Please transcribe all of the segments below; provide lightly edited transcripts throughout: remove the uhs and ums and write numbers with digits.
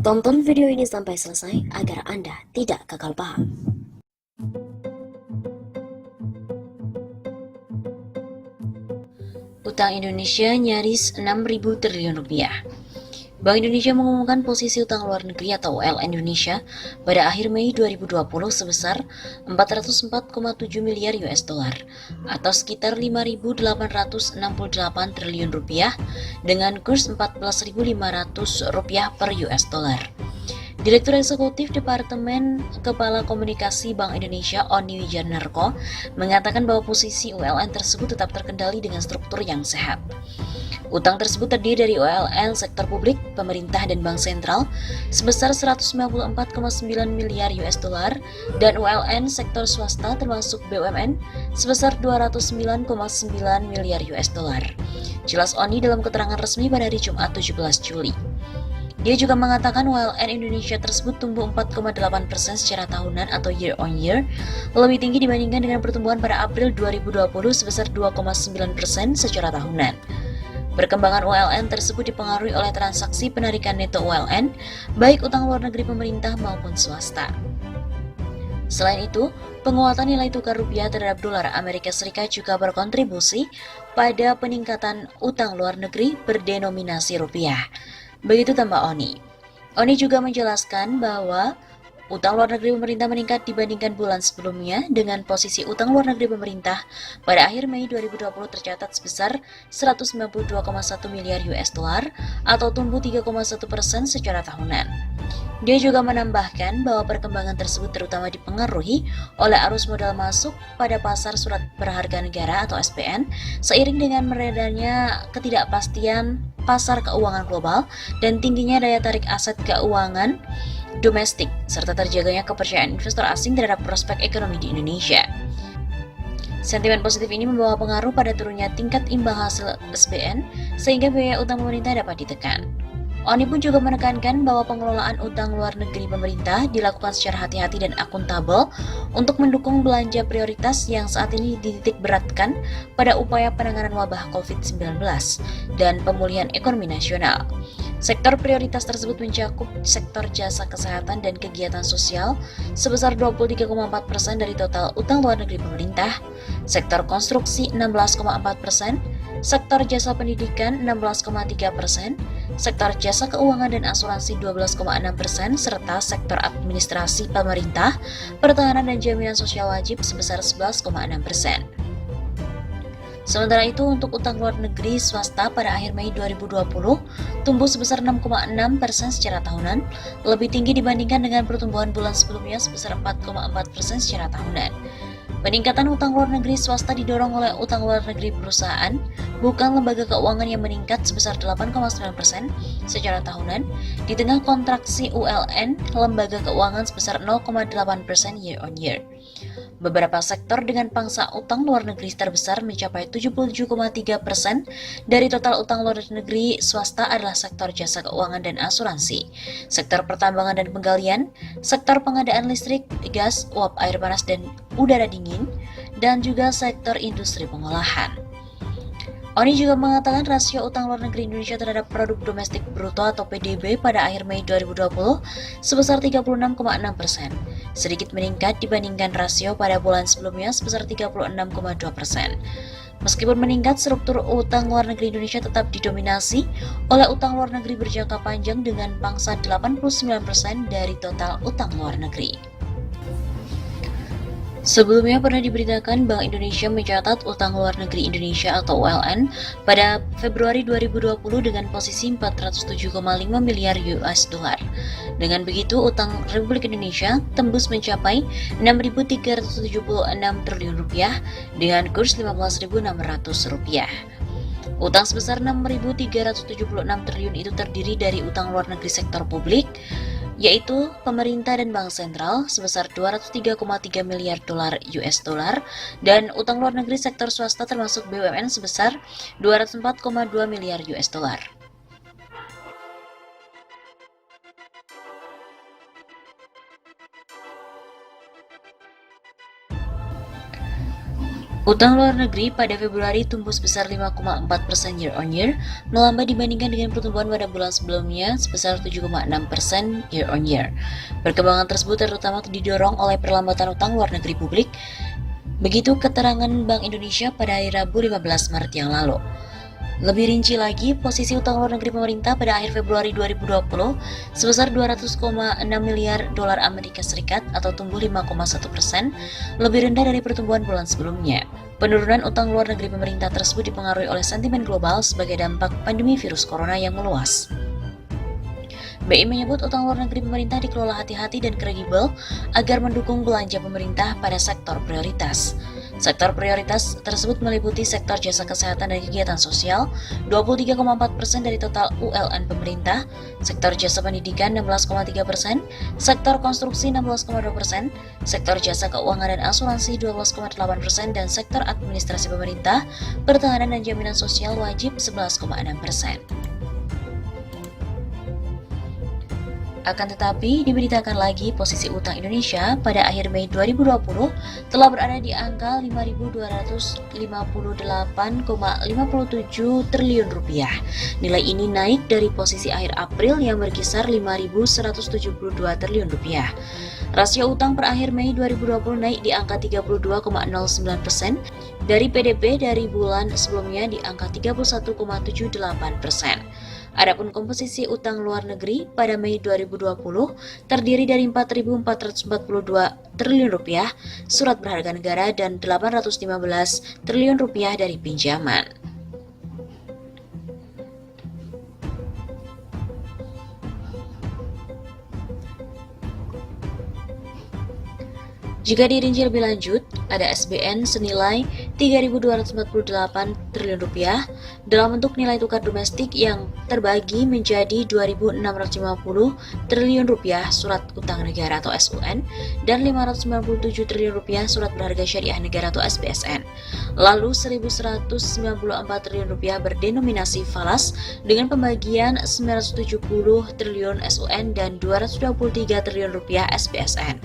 Tonton video ini sampai selesai agar Anda tidak gagal paham. Utang Indonesia nyaris 6.000 triliun rupiah. Bank Indonesia mengumumkan posisi utang luar negeri atau ULN Indonesia pada akhir Mei 2020 sebesar 404,7 miliar US dollar atau sekitar 5.868 triliun rupiah dengan kurs 14.500 rupiah per US dollar. Direktur Eksekutif Departemen Kepala Komunikasi Bank Indonesia Oni Wijanarko mengatakan bahwa posisi ULN tersebut tetap terkendali dengan struktur yang sehat. Utang tersebut terdiri dari ULN sektor publik, pemerintah dan bank sentral sebesar 194,9 miliar US dollar dan ULN sektor swasta termasuk BUMN sebesar 209,9 miliar US dollar. Jelas Oni dalam keterangan resmi pada hari Jumat 17 Juli. Dia juga mengatakan ULN Indonesia tersebut tumbuh 4,8% secara tahunan atau year on year, lebih tinggi dibandingkan dengan pertumbuhan pada April 2020 sebesar 2,9% secara tahunan. Perkembangan ULN tersebut dipengaruhi oleh transaksi penarikan neto ULN, baik utang luar negeri pemerintah maupun swasta. Selain itu, penguatan nilai tukar rupiah terhadap dolar Amerika Serikat juga berkontribusi pada peningkatan utang luar negeri berdenominasi rupiah. Begitu tambah Oni. Oni juga menjelaskan bahwa utang luar negeri pemerintah meningkat dibandingkan bulan sebelumnya dengan posisi utang luar negeri pemerintah pada akhir Mei 2020 tercatat sebesar 192,1 miliar US dollar atau tumbuh 3,1% secara tahunan. Dia juga menambahkan bahwa perkembangan tersebut terutama dipengaruhi oleh arus modal masuk pada pasar surat berharga negara atau SPN seiring dengan meredanya ketidakpastian pasar keuangan global dan tingginya daya tarik aset keuangan domestik serta terjaganya kepercayaan investor asing terhadap prospek ekonomi di Indonesia. Sentimen positif ini membawa pengaruh pada turunnya tingkat imbal hasil SBN sehingga biaya utang pemerintah dapat ditekan. Oni pun juga menekankan bahwa pengelolaan utang luar negeri pemerintah dilakukan secara hati-hati dan akuntabel untuk mendukung belanja prioritas yang saat ini dititik beratkan pada upaya penanganan wabah COVID-19 dan pemulihan ekonomi nasional. Sektor prioritas tersebut mencakup sektor jasa kesehatan dan kegiatan sosial sebesar 23,4% dari total utang luar negeri pemerintah, sektor konstruksi 16,4%, sektor jasa pendidikan 16,3%, sektor jasa keuangan dan asuransi 12,6%, serta sektor administrasi pemerintah, pertahanan dan jaminan sosial wajib sebesar 11,6%. Sementara itu, untuk utang luar negeri swasta pada akhir Mei 2020 tumbuh sebesar 6,6% secara tahunan, lebih tinggi dibandingkan dengan pertumbuhan bulan sebelumnya sebesar 4,4% secara tahunan. Peningkatan utang luar negeri swasta didorong oleh utang luar negeri perusahaan, bukan lembaga keuangan yang meningkat sebesar 8,9% secara tahunan, di tengah kontraksi ULN lembaga keuangan sebesar 0,8% year on year. Beberapa sektor dengan pangsa utang luar negeri terbesar mencapai 77,3% dari total utang luar negeri swasta adalah sektor jasa keuangan dan asuransi, sektor pertambangan dan penggalian, sektor pengadaan listrik, gas, uap air panas dan udara dingin, dan juga sektor industri pengolahan. Oni juga mengatakan rasio utang luar negeri Indonesia terhadap produk domestik bruto atau PDB pada akhir Mei 2020 sebesar 36,6%, sedikit meningkat dibandingkan rasio pada bulan sebelumnya sebesar 36,2%. Meskipun meningkat, struktur utang luar negeri Indonesia tetap didominasi oleh utang luar negeri berjangka panjang dengan pangsa 89% dari total utang luar negeri. Sebelumnya pernah diberitakan Bank Indonesia mencatat utang luar negeri Indonesia atau ULN pada Februari 2020 dengan posisi 407,5 miliar US dollar. Dengan begitu, utang Republik Indonesia tembus mencapai 6.376 triliun rupiah dengan kurs 15.600 rupiah. Utang sebesar 6.376 triliun itu terdiri dari utang luar negeri sektor publik, yaitu pemerintah dan bank sentral sebesar 203,3 miliar dolar US dollar dan utang luar negeri sektor swasta termasuk BUMN sebesar 204,2 miliar US dollar. Utang luar negeri pada Februari tumbuh sebesar 5,4% year on year, melambat dibandingkan dengan pertumbuhan pada bulan sebelumnya sebesar 7,6% year on year. Perkembangan tersebut terutama didorong oleh perlambatan utang luar negeri publik. Begitu keterangan Bank Indonesia pada hari Rabu 15 Maret yang lalu. Lebih rinci lagi, posisi utang luar negeri pemerintah pada akhir Februari 2020 sebesar 200,6 miliar dolar Amerika Serikat atau tumbuh 5,1%, lebih rendah dari pertumbuhan bulan sebelumnya. Penurunan utang luar negeri pemerintah tersebut dipengaruhi oleh sentimen global sebagai dampak pandemi virus corona yang meluas. BI menyebut utang luar negeri pemerintah dikelola hati-hati dan kredibel agar mendukung belanja pemerintah pada sektor prioritas. Sektor prioritas tersebut meliputi sektor jasa kesehatan dan kegiatan sosial, 23,4% dari total ULN pemerintah, sektor jasa pendidikan 16,3%, sektor konstruksi 16,2%, sektor jasa keuangan dan asuransi 12,8%, dan sektor administrasi pemerintah, pertahanan dan jaminan sosial wajib 11,6%. Akan tetapi, diberitakan lagi posisi utang Indonesia pada akhir Mei 2020 telah berada di angka 5.258,57 triliun rupiah. Nilai ini naik dari posisi akhir April yang berkisar 5.172 triliun rupiah. Rasio utang per akhir Mei 2020 naik di angka 32,09% dari PDB dari bulan sebelumnya di angka 31,78%. Adapun komposisi utang luar negeri pada Mei 2020 terdiri dari 4.442 triliun rupiah surat berharga negara dan 815 triliun rupiah dari pinjaman. Jika dirinci lebih lanjut, ada SBN senilai 3.248 triliun rupiah dalam bentuk nilai tukar domestik yang terbagi menjadi 2.650 triliun rupiah surat utang negara atau SUN dan 597 triliun rupiah surat berharga syariah negara atau SBSN. Lalu 1.194 triliun rupiah berdenominasi falas dengan pembagian 970 triliun SUN dan 223 triliun rupiah SBSN.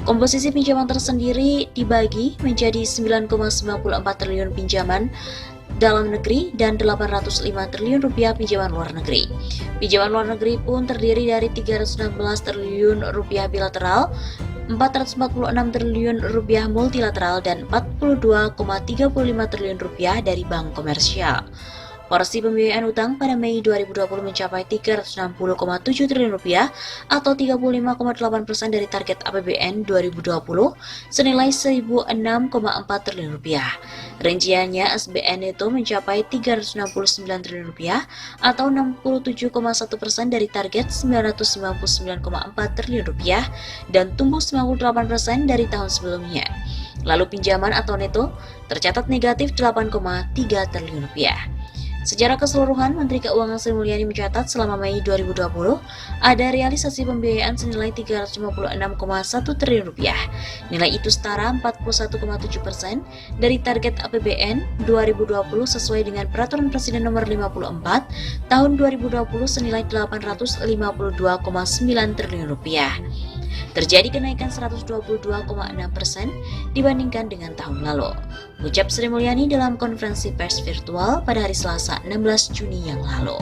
Komposisi pinjaman tersendiri dibagi menjadi 9,94 triliun pinjaman dalam negeri dan 805 triliun rupiah pinjaman luar negeri. Pinjaman luar negeri pun terdiri dari 316 triliun rupiah bilateral, 446 triliun rupiah multilateral, dan 42,35 triliun rupiah dari bank komersial. Porsi pembiayaan utang pada Mei 2020 mencapai 360,7 triliun rupiah atau 35,8% dari target APBN 2020 senilai 1.006,4 triliun rupiah. Rinciannya SBN itu mencapai 369 triliun rupiah atau 67,1% dari target 999,4 triliun rupiah dan tumbuh 98% dari tahun sebelumnya. Lalu pinjaman atau neto tercatat negatif 8,3 triliun rupiah. Secara keseluruhan, Menteri Keuangan Sri Mulyani mencatat selama Mei 2020 ada realisasi pembiayaan senilai 356,1 triliun rupiah. Nilai itu setara 41,7% dari target APBN 2020 sesuai dengan Peraturan Presiden Nomor 54 Tahun 2020 senilai 852,9 triliun rupiah. Terjadi kenaikan 122,6% dibandingkan dengan tahun lalu. Ucap Sri Mulyani dalam konferensi pers virtual pada hari Selasa 16 Juni yang lalu.